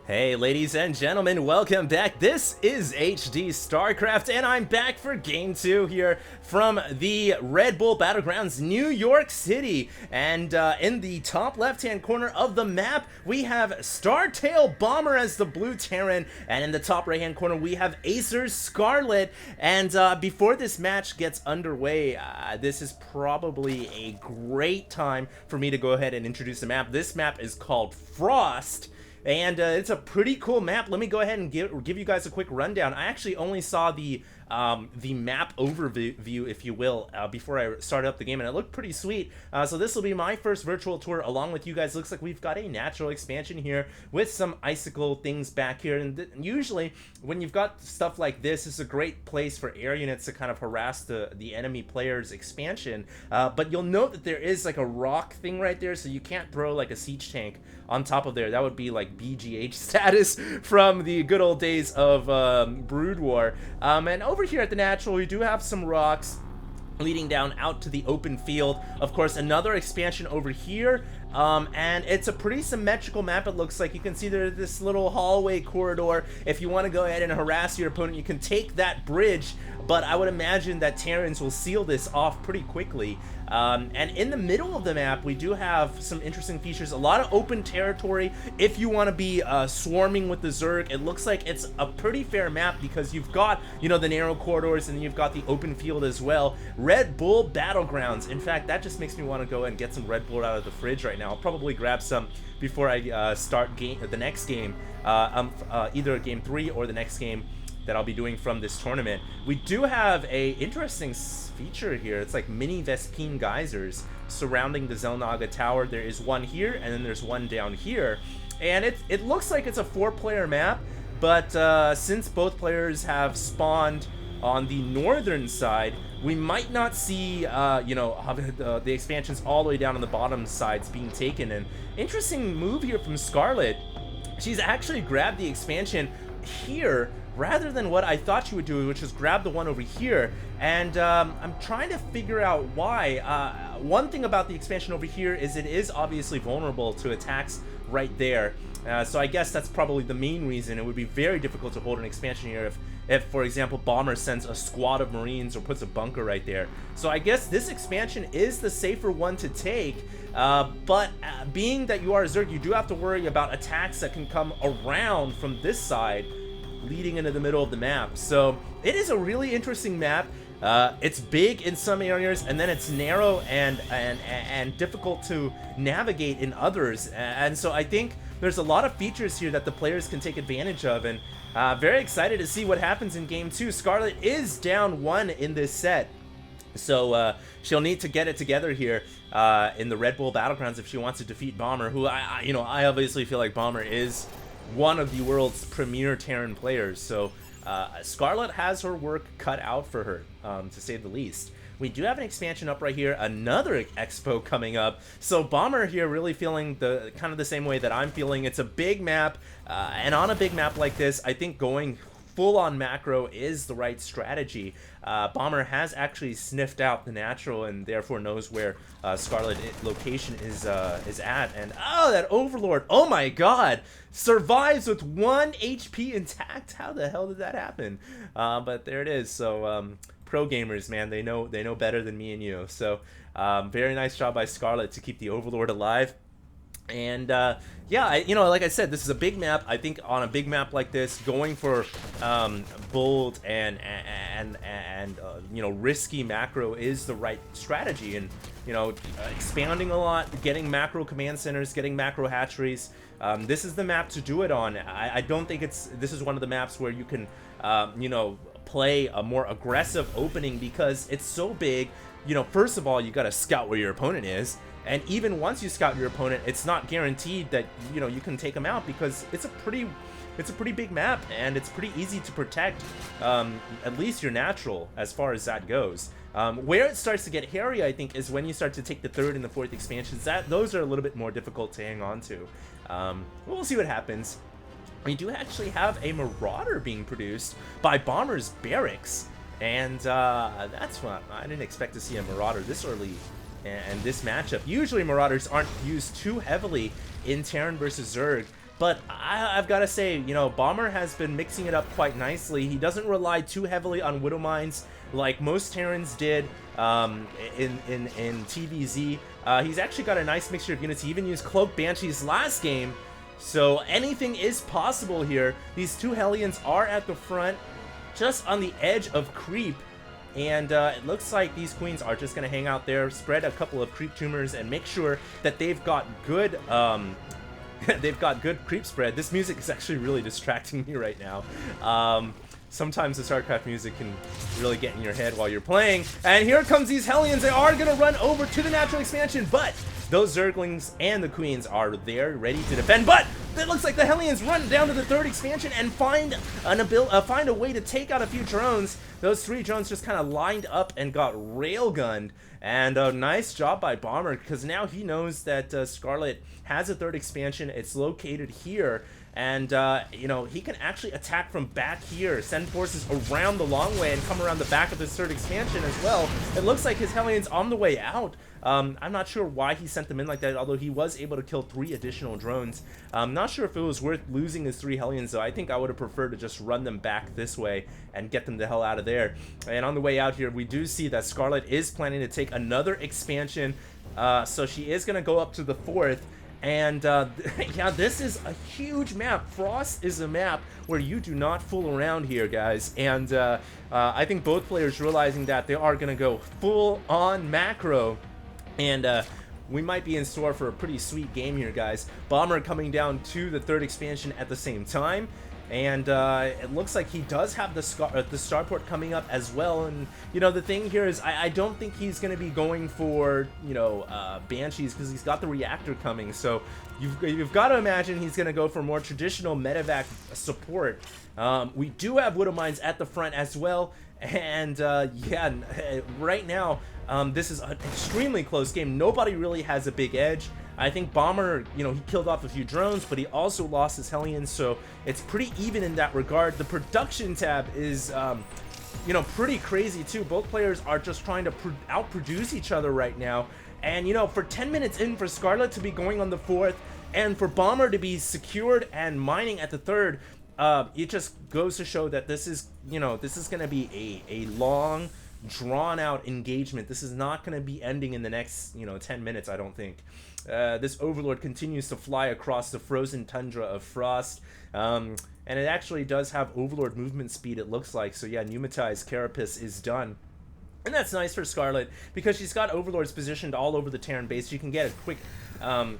Hey ladies and gentlemen, welcome back. This is HD Starcraft and I'm back for game 2 here from the Red Bull Battlegrounds, New York City. And in the top left hand corner of the map, we have Startail Bomber as the blue Terran, and in the top right hand corner we have Acer's Scarlet. And before this match gets underway, this is probably a great time for me to go ahead and introduce the map. This map is called Frost. And it's a pretty cool map. Let me go ahead and give you guys a quick rundown. I actually only saw the map overview, if you will, before I started up the game, and it looked pretty sweet. So this will be my first virtual tour along with you guys. Looks like we've got a natural expansion here with some icicle things back here. And usually when you've got stuff like this, it's a great place for air units to kind of harass the enemy player's expansion. But you'll note that there is like a rock thing right there, so you can't throw like a siege tank on top of there. That would be like BGH status from the good old days of Brood War. And over here at the natural, we do have some rocks leading down out to the open field. Of course, another expansion over here, and it's a pretty symmetrical map. It looks like you can see there's this little hallway corridor. If you want to go ahead and harass your opponent, you can take that bridge, but I would imagine that Terrans will seal this off pretty quickly. And in the middle of the map, we do have some interesting features, a lot of open territory. If you want to be swarming with the Zerg, it looks like it's a pretty fair map because you've got, you know, the narrow corridors and you've got the open field as well. Red Bull Battlegrounds. In fact, that just makes me want to go and get some Red Bull out of the fridge right now. I'll probably grab some before I start the next game, either game 3 or the next game that I'll be doing from this tournament. We do have a interesting feature here. It's like mini Vespine geysers surrounding the Zelnaga Tower. There is one here, and then there's one down here. And it looks like it's a 4-player map, but since both players have spawned on the northern side, we might not see, you know, the expansions all the way down on the bottom sides being taken. And interesting move here from Scarlet. She's actually grabbed the expansion here rather than what I thought she would do, which is grab the one over here. And I'm trying to figure out why. One thing about the expansion over here is it is obviously vulnerable to attacks right there. So I guess that's probably the main reason. It would be very difficult to hold an expansion here if for example, Bomber sends a squad of Marines or puts a bunker right there. So I guess this expansion is the safer one to take, but being that you are a Zerg, you do have to worry about attacks that can come around from this side, leading into the middle of the map. So it is a really interesting map. It's big in some areas, and then it's narrow and difficult to navigate in others. And so I think there's a lot of features here that the players can take advantage of, and very excited to see what happens in game 2. Scarlet is down 1 in this set, so she'll need to get it together here in the Red Bull Battlegrounds if she wants to defeat Bomber, who I obviously feel like Bomber is one of the world's premier Terran players. So Scarlet has her work cut out for her, to say the least. We do have an expansion up right here, another expo coming up. So Bomber here really feeling kind of the same way that I'm feeling. It's a big map, and on a big map like this, I think going full-on macro is the right strategy. Bomber has actually sniffed out the natural and therefore knows where Scarlet location is at. And oh, that Overlord, oh my god, survives with 1 HP intact. How the hell did that happen? But there it is. So pro gamers, man, they know better than me and you. So very nice job by Scarlet to keep the Overlord alive. And yeah, you know, like I said, this is a big map. I think on a big map like this, going for bold and you know, risky macro is the right strategy. And you know, expanding a lot, getting macro command centers, getting macro hatcheries. This is the map to do it on. I don't think this is one of the maps where you can you know, play a more aggressive opening because it's so big. You know, first of all, you got to scout where your opponent is. And even once you scout your opponent, it's not guaranteed that, you know, you can take them out because it's a pretty big map and it's pretty easy to protect, at least your natural as far as that goes. Where it starts to get hairy, I think, is when you start to take the 3rd and the 4th expansions. Those are a little bit more difficult to hang on to. We'll see what happens. We do actually have a Marauder being produced by Bomber's Barracks, and that's what I didn't expect to see a Marauder this early and this matchup. Usually Marauders aren't used too heavily in Terran versus Zerg, but I've got to say, you know, Bomber has been mixing it up quite nicely. He doesn't rely too heavily on Widow Mines like most Terrans did in TvZ. He's actually got a nice mixture of units. He even used Cloak Banshees last game, so anything is possible here. These two Hellions are at the front, just on the edge of creep. And it looks like these queens are just going to hang out there, spread a couple of creep tumors, and make sure that they've got good creep spread. This music is actually really distracting me right now. Sometimes the StarCraft music can really get in your head while you're playing. And here comes these Hellions. They are going to run over to the natural expansion, but those Zerglings and the Queens are there, ready to defend. But it looks like the Hellions run down to the third expansion and find a way to take out a few drones. Those 3 drones just kind of lined up and got railgunned. And a nice job by Bomber, because now he knows that Scarlet has a third expansion. It's located here. And, you know, he can actually attack from back here, send forces around the long way, and come around the back of this third expansion as well. It looks like his Hellions on the way out. I'm not sure why he sent them in like that, although he was able to kill 3 additional drones. I'm not sure if it was worth losing his 3 Hellions, though. I think I would have preferred to just run them back this way and get them the hell out of there. And on the way out here, we do see that Scarlet is planning to take another expansion, so she is going to go up to the 4th. And yeah, this is a huge map. Frost is a map where you do not fool around here, guys. And I think both players realizing that they are going to go full on macro. And we might be in store for a pretty sweet game here, guys. Bomber coming down to the third expansion at the same time. And it looks like he does have the starport coming up as well. And, you know, the thing here is I don't think he's going to be going for, you know, Banshees, because he's got the reactor coming. So you've got to imagine he's going to go for more traditional medevac support. We do have Widow Mines at the front as well. And, yeah, right now, this is an extremely close game. Nobody really has a big edge. I think Bomber, you know, he killed off a few drones, but he also lost his Hellions, so it's pretty even in that regard. The production tab is, you know, pretty crazy too. Both players are just trying to outproduce each other right now. And, you know, for 10 minutes in for Scarlet to be going on the 4th, and for Bomber to be secured and mining at the 3rd, it just goes to show that this is, you know, this is going to be a long, drawn-out engagement. This is not going to be ending in the next, you know, 10 minutes, I don't think. This Overlord continues to fly across the frozen tundra of Frost, and it actually does have Overlord movement speed, it looks like. So yeah, Pneumatized Carapace is done. And that's nice for Scarlet, because she's got Overlords positioned all over the Terran base. She can get a quick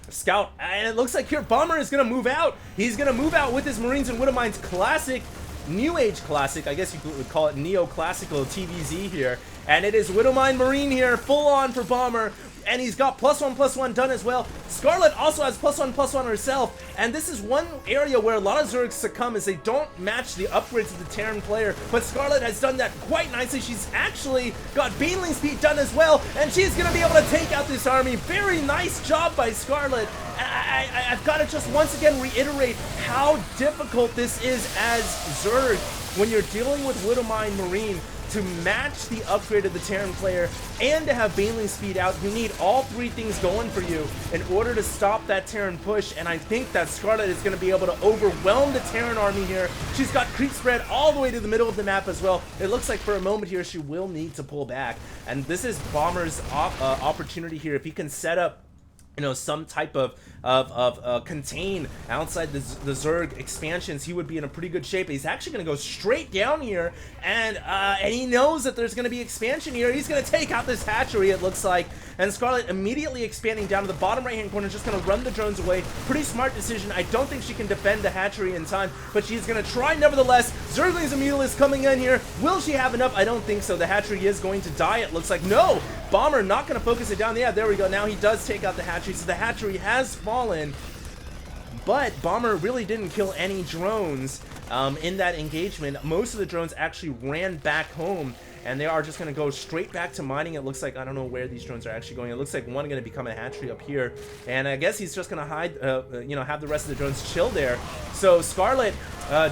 scout, and it looks like here Bomber is going to move out. He's going to move out with his Marines and Widow Mines classic, New Age classic, I guess you would call it neo-classical TvZ here. And it is Widow Mine Marine here, full on for Bomber. And he's got +1/+1 done as well. Scarlet also has +1/+1 herself. And this is one area where a lot of Zergs succumb, is they don't match the upgrades of the Terran player. But Scarlet has done that quite nicely. She's actually got Baneling speed done as well. And she's going to be able to take out this army. Very nice job by Scarlet. I've got to just once again reiterate how difficult this is as Zerg when you're dealing with Widow Mine Marine. To match the upgrade of the Terran player and to have Baneling speed out, you need all 3 things going for you in order to stop that Terran push. And I think that Scarlet is going to be able to overwhelm the Terran army here. She's got creep spread all the way to the middle of the map as well. It looks like for a moment here she will need to pull back. And this is Bomber's opportunity here. If he can set up, you know, some type of contain outside the Zerg expansions, he would be in a pretty good shape. He's actually going to go straight down here, and he knows that there's going to be expansion here. He's going to take out this hatchery, it looks like, and Scarlet immediately expanding down to the bottom right-hand corner, just going to run the drones away. Pretty smart decision. I don't think she can defend the hatchery in time, but she's going to try nevertheless. Zerglings and Mutalists coming in here. Will she have enough? I don't think so. The hatchery is going to die, it looks like. No! Bomber not going to focus it down. Yeah, there we go. Now he does take out the hatchery, so the hatchery has fallen. But Bomber really didn't kill any drones in that engagement. Most of the drones actually ran back home, and they are just going to go straight back to mining. It looks like, I don't know where these drones are actually going. It looks like one going to become a hatchery up here, and I guess he's just going to hide, you know, have the rest of the drones chill there. So Scarlet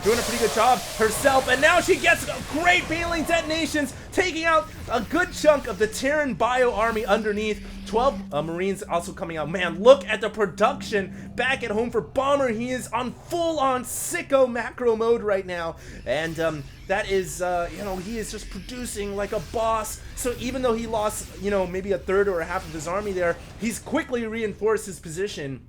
doing a pretty good job herself, and now she gets great Baneling detonations, taking out a good chunk of the Terran bio army underneath, 12 Marines also coming out. Man, look at the production back at home for Bomber. He is on full-on sicko macro mode right now, and that is, you know, he is just producing like a boss. So even though he lost, you know, maybe a third or a half of his army there, he's quickly reinforced his position.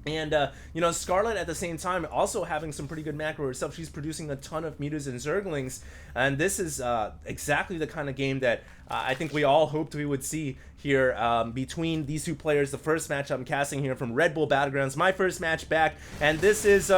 And, you know, Scarlet at the same time also having some pretty good macro herself. She's producing a ton of mutas and zerglings. And this is exactly the kind of game that I think we all hoped we would see here between these two players. The first match I'm casting here from Red Bull Battlegrounds, my first match back, and this is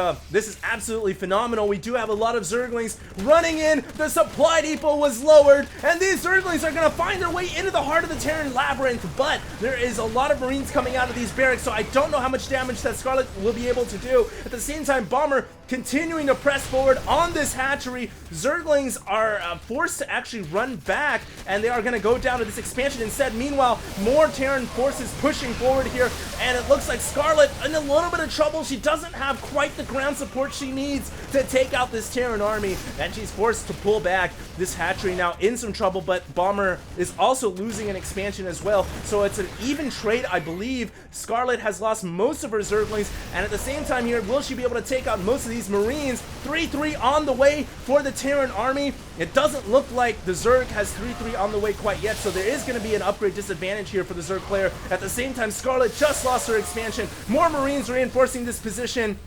absolutely phenomenal. We do have a lot of zerglings running in. The supply depot was lowered, and these zerglings are gonna find their way into the heart of the Terran labyrinth. But there is a lot of Marines coming out of these barracks, so I don't know how much damage that Scarlet will be able to do. At the same time, Bomber continuing to press forward on this hatchery. Zerglings are forced to actually run back, and they are going to go down to this expansion instead. Meanwhile, more Terran forces pushing forward here, and it looks like Scarlet in a little bit of trouble. She doesn't have quite the ground support she needs to take out this Terran army, and she's forced to pull back. This hatchery now in some trouble, but Bomber is also losing an expansion as well, so it's an even trade, I believe. Scarlet has lost most of her Zerglings, and at the same time here, will she be able to take out most of these Marines? 3-3 on the way for the Terran army. It doesn't look like the Zerg has 3-3 on the way quite yet, so there is going to be an upgrade disadvantage here for the Zerg player. At the same time, Scarlet just lost her expansion. More Marines reinforcing this position.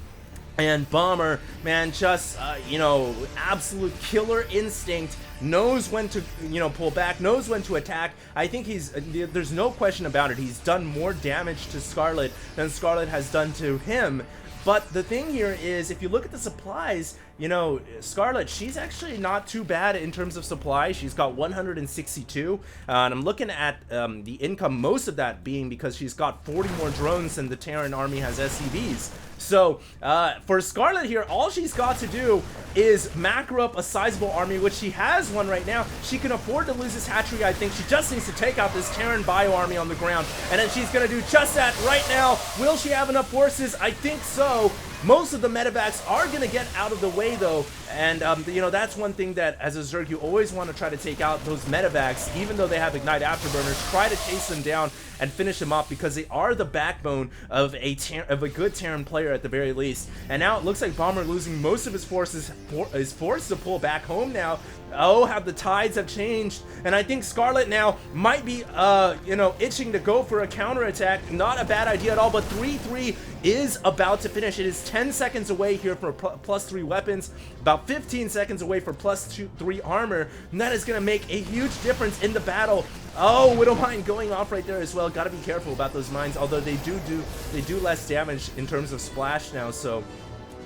And Bomber, man, just, you know, absolute killer instinct. Knows when to, you know, pull back, knows when to attack. I think he's, there's no question about it. He's done more damage to Scarlet than Scarlet has done to him. But the thing here is, if you look at the supplies, you know, Scarlet, she's actually not too bad in terms of supply. She's got 162, and I'm looking at the income, most of that being because she's got 40 more drones than the Terran army has SCVs. So, for Scarlet here, all she's got to do is macro up a sizable army, which she has one right now. She can afford to lose this hatchery, I think. She just needs to take out this Terran bio army on the ground, and then she's going to do just that right now. Will she have enough forces? I think so. Most of the medevacs are going to get out of the way, though, and, you know, that's one thing that, as a Zerg, you always want to try to take out those medevacs, even though they have Ignite Afterburners. Try to chase them down and finish them off, because they are the backbone of a good Terran player at the very least. And now it looks like Bomber losing most of his forces, is forced to pull back home now. Oh, how the tides have changed, and I think Scarlet now might be, you know, itching to go for a counterattack. Not a bad idea at all, but 3-3 is about to finish. It is 10 seconds away here for +3 weapons, about 15 seconds away for +3 armor, and that is going to make a huge difference in the battle. Oh, Widow Mine going off right there as well. Got to be careful about those mines, although they do less damage in terms of splash now, so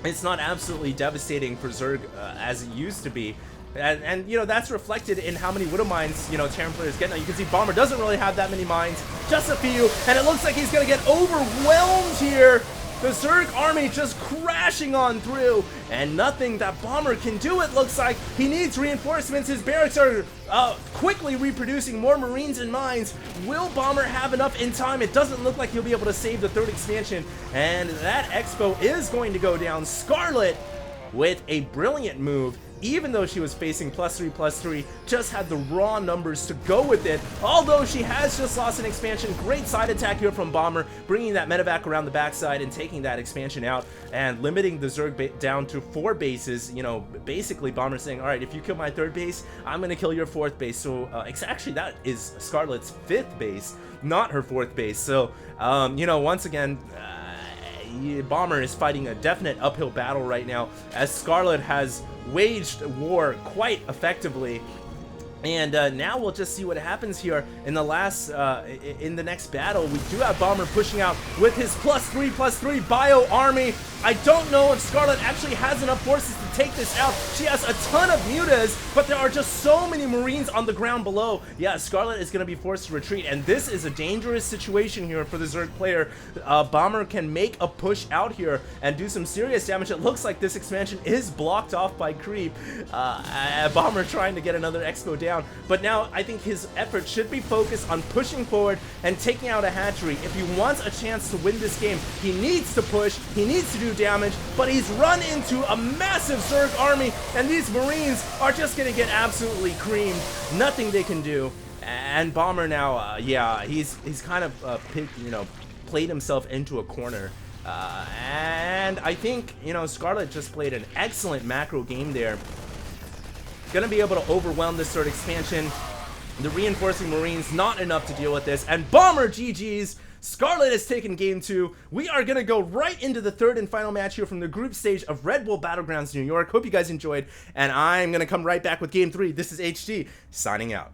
it's not absolutely devastating for Zerg as it used to be. And you know, that's reflected in how many Widow Mines, you know, Terran players get now. You can see Bomber doesn't really have that many mines, just a few, and it looks like he's gonna get overwhelmed here. The Zerg army just crashing on through, and nothing that Bomber can do, it looks like. He needs reinforcements. His barracks are quickly reproducing more Marines and mines. Will Bomber have enough in time? It doesn't look like he'll be able to save the third expansion, and that Expo is going to go down. Scarlet, with a brilliant move, even though she was facing +3/+3, just had the raw numbers to go with it. Although she has just lost an expansion, great side attack here from Bomber, bringing that medevac around the backside and taking that expansion out and limiting the Zerg down to 4 bases. You know, basically Bomber saying, all right, if you kill my 3rd base, I'm going to kill your 4th base. So actually that is Scarlet's 5th base, not her 4th base. So, you know, once again, Bomber is fighting a definite uphill battle right now, as Scarlet has waged war quite effectively. And now we'll just see what happens here in the last, in the next battle. We do have Bomber pushing out with his +3/+3 bio army. I don't know if Scarlet actually has enough forces to take this out. She has a ton of mutas, but there are just so many Marines on the ground below. Yeah, Scarlet is going to be forced to retreat, and this is a dangerous situation here for the Zerg player. Bomber can make a push out here and do some serious damage. It looks like this expansion is blocked off by creep. Bomber trying to get another Expo down, but now I think his effort should be focused on pushing forward and taking out a hatchery. If he wants a chance to win this game, he needs to push, he needs to do damage, but he's run into a massive Zerg army, and these Marines are just gonna get absolutely creamed. Nothing they can do. And Bomber now, yeah, he's kind of played himself into a corner. And I think, Scarlet just played an excellent macro game there. Gonna be able to overwhelm this third expansion. The reinforcing Marines, not enough to deal with this. And Bomber GG's. Scarlet has taken game 2. We are going to go right into the third and final match here from the group stage of Red Bull Battlegrounds New York. Hope you guys enjoyed. And I'm going to come right back with game 3. This is HD, signing out.